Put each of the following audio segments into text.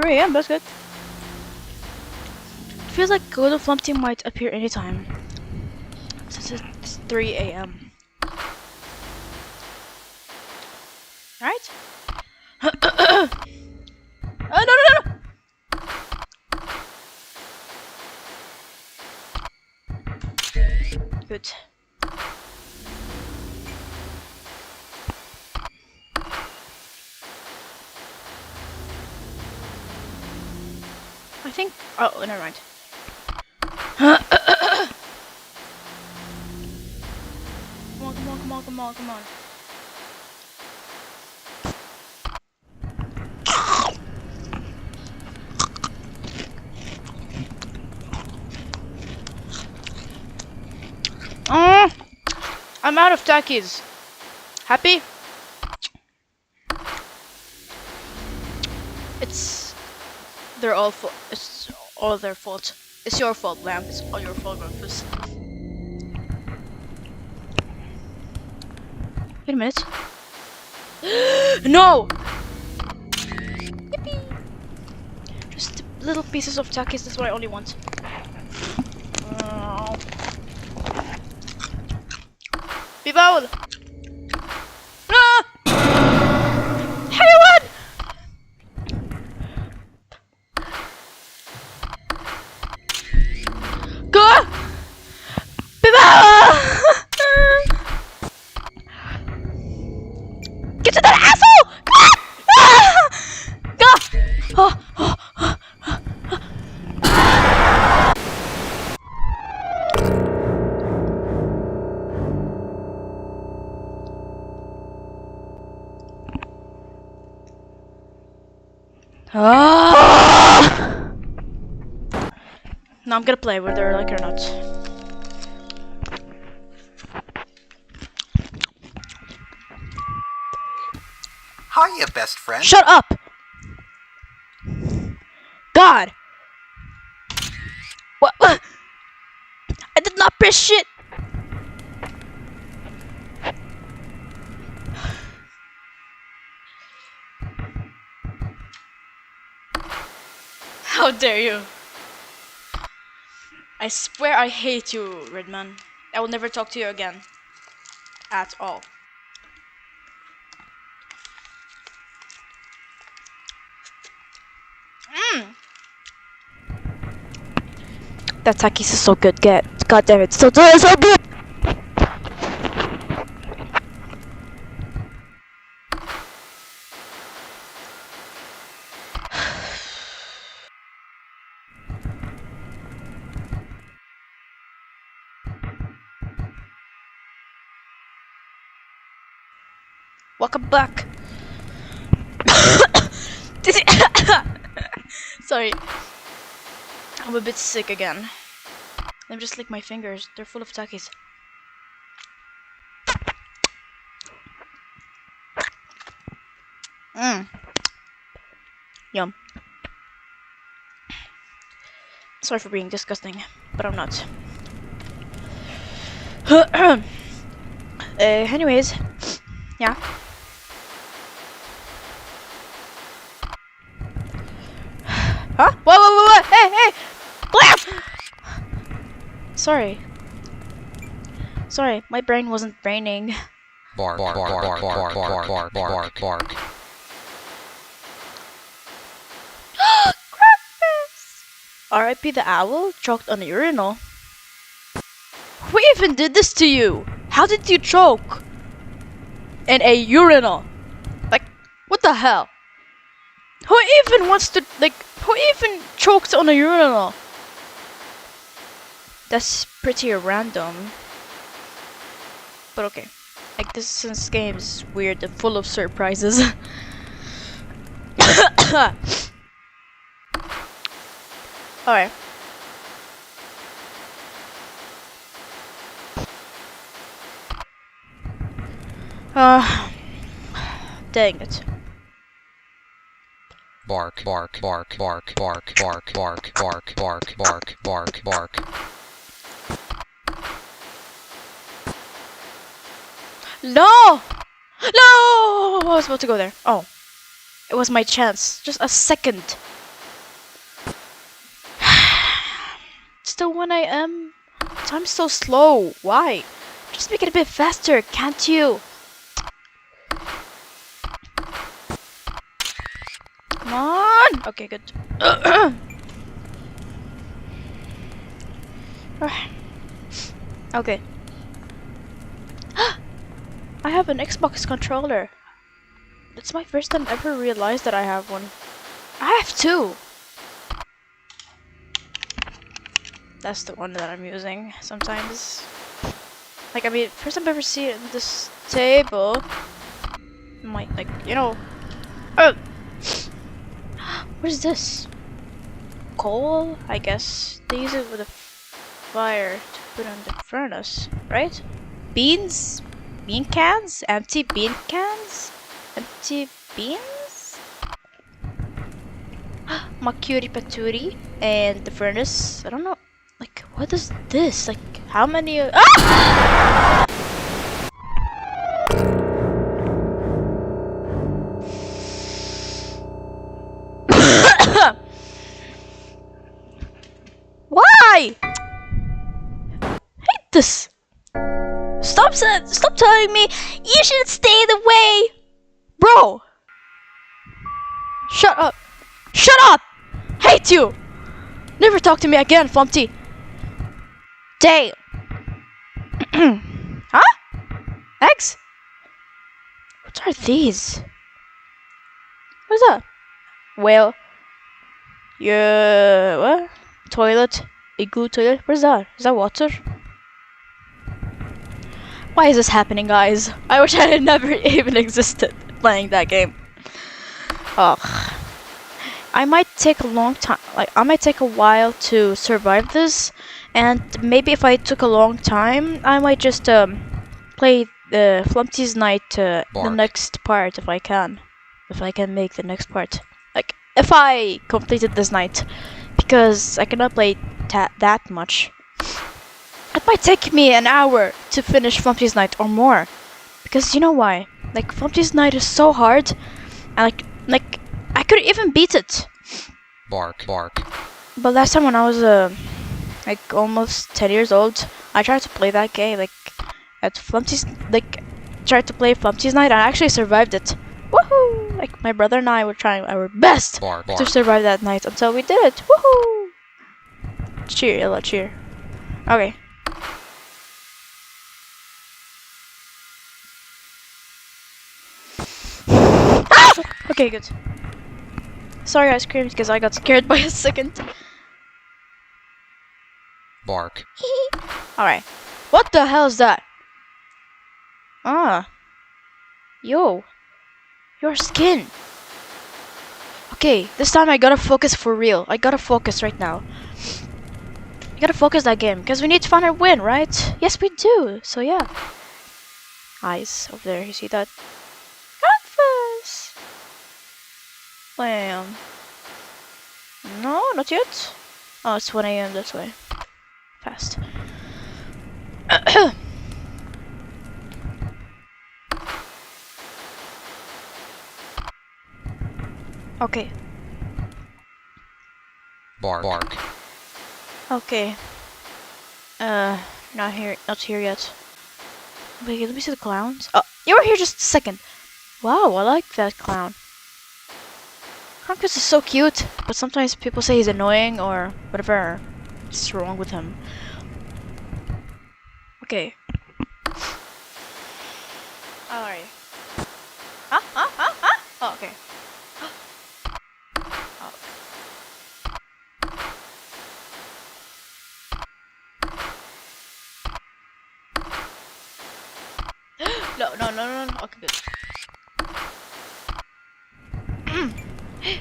3 a.m. That's good. Feels like Golden Flumpty might appear anytime. Since it's 3 a.m. Right? Oh no! Good. I think. Oh, never mind. Come on. I'm out of Takis. Happy? They're all it's all their fault. It's your fault, Lamp. It's all your fault, Rufus. Wait a minute. No! Yippee! Just little pieces of Takis, that's what I only want. Be bold! Ah! Anyone! Go! Be bold! Get to that asshole! Go! Ah! Go! Now I'm gonna play whether I like it or not. Hiya, best friend. Shut up! God! What? I did not press shit! How dare you! I swear I hate you, Redman. I will never talk to you again. At all. That Takis is so good. God damn it, so good! Welcome back. Sorry. I'm a bit sick again. Let me just lick my fingers. They're full of Takis. Yum. Sorry for being disgusting, but I'm not. Anyways. Yeah. Huh? Whoa! Hey! Blam! Sorry, my brain wasn't braining. Bark. R.I.P. the owl choked on a urinal. Who even did this to you? How did you choke in a urinal? Like, what the hell? Who even choked on a urinal? That's pretty random. But okay. Like, this game is weird and full of surprises. Alright. Dang it. Bark. No! I was about to go there. Oh. It was my chance. Just a second. still 1 a.m.? Time's so slow. Why? Just make it a bit faster, can't you? Come on! Okay, good. Okay. I have an Xbox controller. It's my first time ever realized that I have one. I have two! That's the one that I'm using sometimes. Like, I mean, first time I ever see it in this table. Might, like, you know. Oh! What is this? Coal? I guess they use it with a fire to put on the furnace, right? Beans? Bean cans? Empty bean cans? Empty beans? Makuri paturi and the furnace. I don't know. Like, what is this? Like, how many? Ah! Why? Hate this. Stop telling me you should stay the way, bro. Shut up. Shut up. Hate you. Never talk to me again, Flumpty. Damn. Huh? Eggs? What are these? What's that? Well, yeah, what? Toilet? Igloo toilet? What is that? Is that water? Why is this happening, guys? I wish I had never even existed playing that game. Ugh. I might take a long time, like, I might take a while to survive this, and maybe if I took a long time, I might just, play the Flumpty's Night, the next part, if I can. If I can make the next part. Like, if I completed this night. Because I cannot play that much. It might take me an hour to finish Flumpty's Night or more. Because you know why? Like, Flumpty's Night is so hard, and like I couldn't even beat it. Bark, bark. But last time when I was like almost 10 years old, I tried to play that game, like at Flumpty's, like tried to play Flumpty's Night, and I actually survived it. Woohoo! Like, my brother and I were trying our best to survive that night until we did it. Woohoo! Cheer, Ella, cheer. Okay. Ah! Okay, good. Sorry I screamed because I got scared by a second. Bark. Alright. What the hell is that? Ah. Yo. Your skin. Okay, this time I gotta focus for real. I gotta focus right now. I gotta focus that game because we need to find our win, right? Yes, we do. So yeah. Eyes over there. You see that? Breakfast. Bam. No, not yet. Oh, it's 1 a.m. That's why. Fast. Okay. Bark, bark. Okay. Not here yet. Wait, let me see the clowns. Oh, you were here just a second. Wow, I like that clown. Krampus is so cute, but sometimes people say he's annoying or whatever is wrong with him. Okay. Alright. Huh? Oh, okay. No. Okay, good.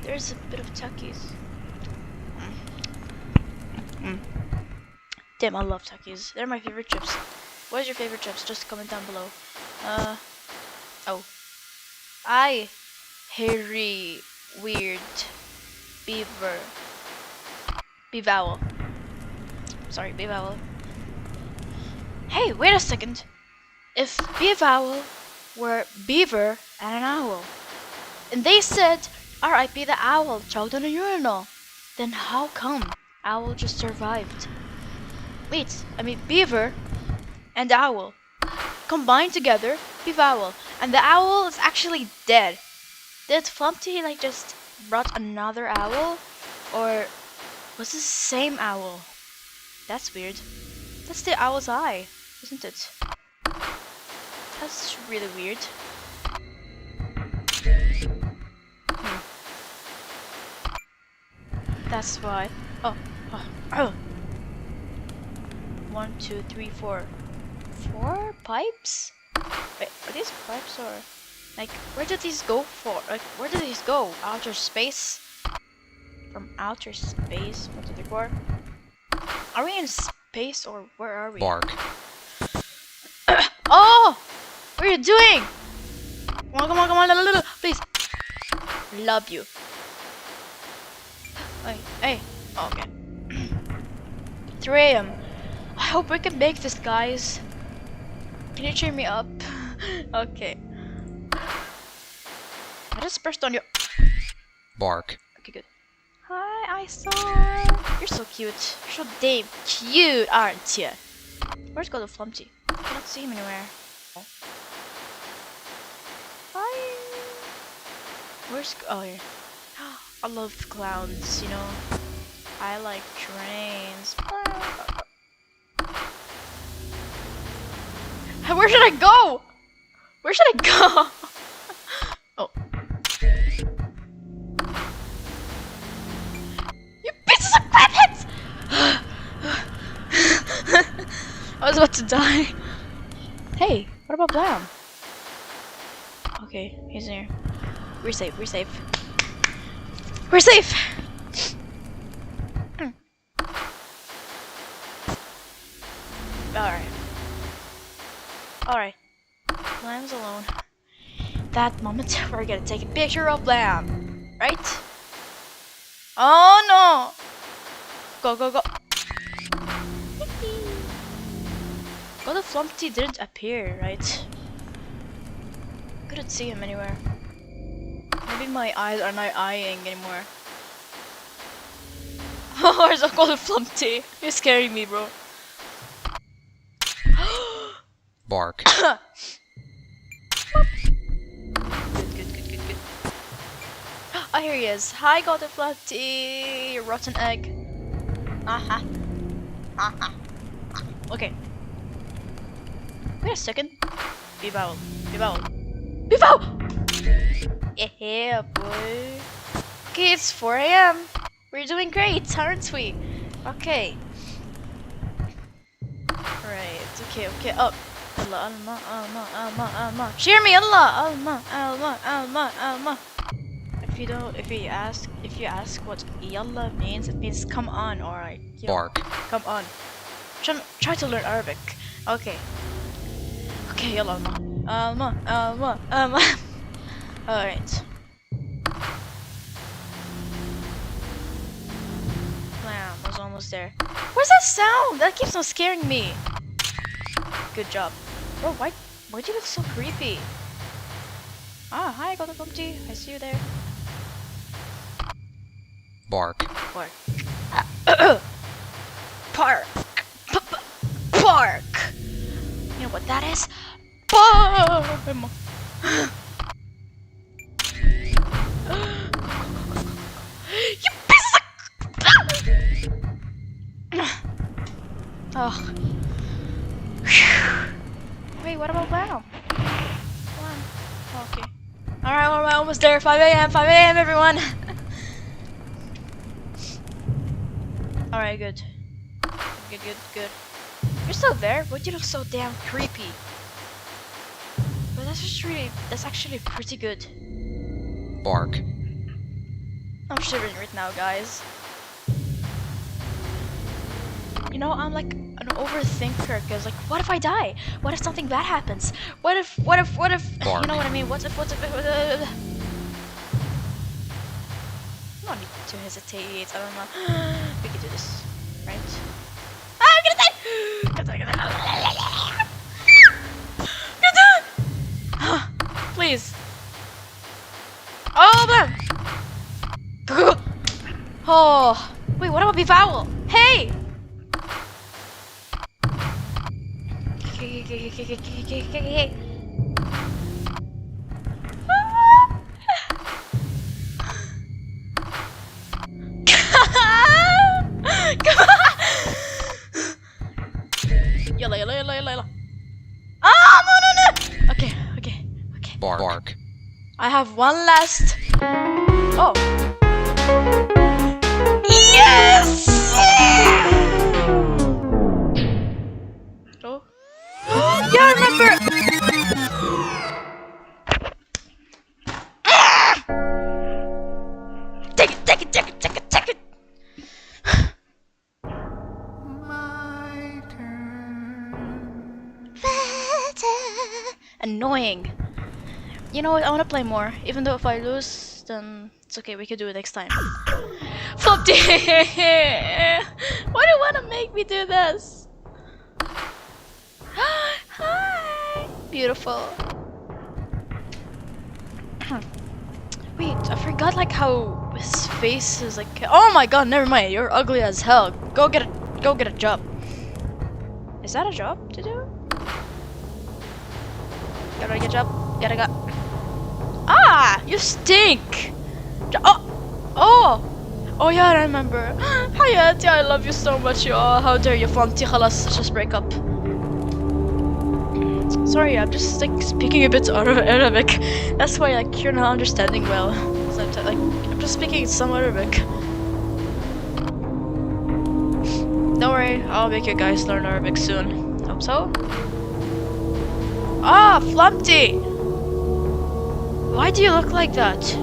There's a bit of Takis. Damn, I love Takis. They're my favorite chips. What is your favorite chips? Just comment down below. Oh. Hairy, weird, beaver. Bevowel. Sorry, Bevowel. Hey, wait a second. If Bevowel were beaver and an owl, and they said, R.I.P. the owl choked on a urinal, then how come owl just survived? Wait, I mean beaver and owl combined together, beef owl, and the owl is actually dead. Did Flumpty like just brought another owl, or was this the same owl? That's weird. That's the owl's eye, isn't it? That's really weird. That's why. Oh. 1, 2, 3, 4. 4 pipes? Wait, are these pipes or like where did these go for? Like where did these go? Outer space? From outer space? 1, 2, 3, 4. Are we in space or where are we? Bark. Oh! What are you doing? Come on, please. Love you. Hey. Oh, okay. 3 a.m. I hope we can make this, guys. Can you cheer me up? Okay. I just pressed on your. Bark. Okay, good. Hi, Isor. You're so cute. You're so damn cute, aren't you? Where's Golden Flumpty? I cannot see him anywhere. Hi. Where's oh here? I love clowns, you know. I like trains. Where should I go? Where should I go? Oh. You pieces of crapheads! I was about to die. Hey, what about Blam? Okay, he's in here. We're safe, we're safe. We're safe! Alright. Alright. Blam's alone. That moment, we're gonna take a picture of Blam. Right? Oh no! Go, go, go. Golden Flumpty didn't appear, right? Couldn't see him anywhere. Maybe my eyes are not eyeing anymore. Oh, where's Golden Flumpty? You're scaring me, bro. Bark. Good. Oh, here he is. Hi, Golden Flumpty. Rotten egg. Aha. Aha. Okay. Wait a second. Beef owl. Beef owl. Beef owl! Yeah, boy. Okay, it's 4 a.m. We're doing great, aren't we? Okay. Right, okay. Oh. Allah, Alma. Cheer me, Allah! Alma. If you ask what Yallah means, it means come on, alright. Bark. Come on. Try to learn Arabic. Okay. Okay, Yallah, Alma. Alright. Blam, was almost there. Where's that sound? That keeps on scaring me. Good job. Bro, why'd you look so creepy? Ah, hi, Golden Flumpty. I see you there. Bark. Park. Park. Park. You know what that is? Park. You piece of. Oh. Wait, what about Blam? Okay. Alright, almost there. 5 a.m. everyone. Alright, good. Good. You're still there? But you look so damn creepy. But that's actually pretty good. Bark. I'm shivering right now, guys. You know, I'm like an overthinker, cause like, what if I die? What if something bad happens? What if? Bark. You know what I mean? What if? No need to hesitate. I don't know. We can do this, right? Ah, I'm gonna die! Please. Oh man! Oh, wait. What about Beef Owl? Hey! okay. Come on! Yalla. Ah, no. Okay. Bark. I have one last. Oh. Yes! Oh. Yeah, I remember. Take it. My turn. Annoying. You know what? I want to play more. Even though if I lose, then it's okay. We can do it next time. Floppy! Why do you want to make me do this? Hi! Beautiful. Wait, I forgot like how his face is like. Oh my god! Never mind. You're ugly as hell. Go get a job. Is that a job to do? Gotta get a job. Ah! You stink! Oh yeah, I remember. Hayati, I love you so much. How dare you, Fonty? Khalas, just break up. Sorry, I'm just like speaking a bit out of Arabic. That's why like you're not understanding well. Sometimes, like I'm just speaking some Arabic. Don't worry, I'll make you guys learn Arabic soon. Hope so. Ah, Flumpty! Why do you look like that?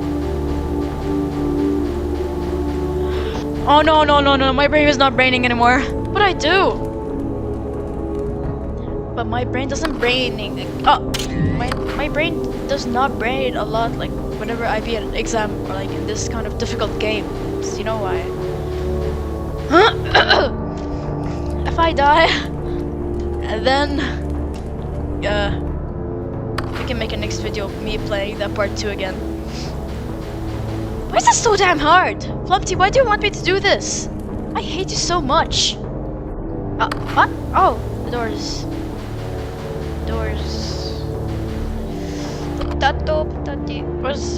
Oh no, my brain is not braining anymore. What do I do? But my brain doesn't braining. Oh, my brain does not brain a lot like whenever I be at an exam or like in this kind of difficult games. You know why? If I die, and then we can make a next video of me playing that part 2 again. Why is this so damn hard? Flumpty, why do you want me to do this? I hate you so much. What? Oh, the doors.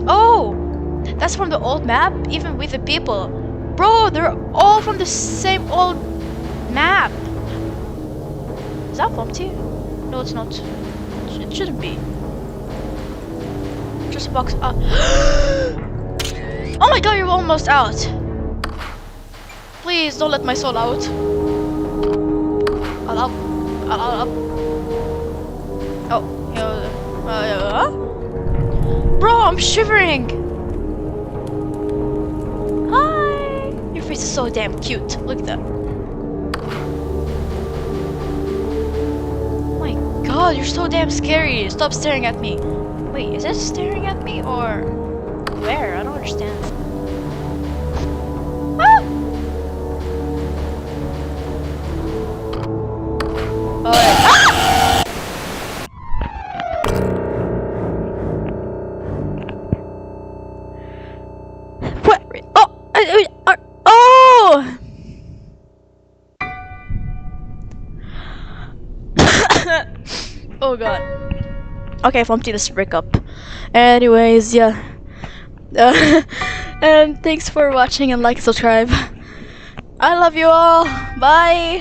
Oh! That's from the old map? Even with the people. Bro, they're all from the same old map. Is that Flumpty? No, it's not. It shouldn't be. Just a box. Oh my god, you're almost out. Please don't let my soul out. I'll up. Oh, bro, I'm shivering. Hi. Your face is so damn cute. Look at that. Oh my god, you're so damn scary. Stop staring at me. Wait, is it staring at me or where? I don't understand. Ah! Oh, yeah. Ah! What? Oh! Oh god. Okay, Flumpty, let's break up. Anyways, yeah. And thanks for watching and like, subscribe. I love you all. Bye.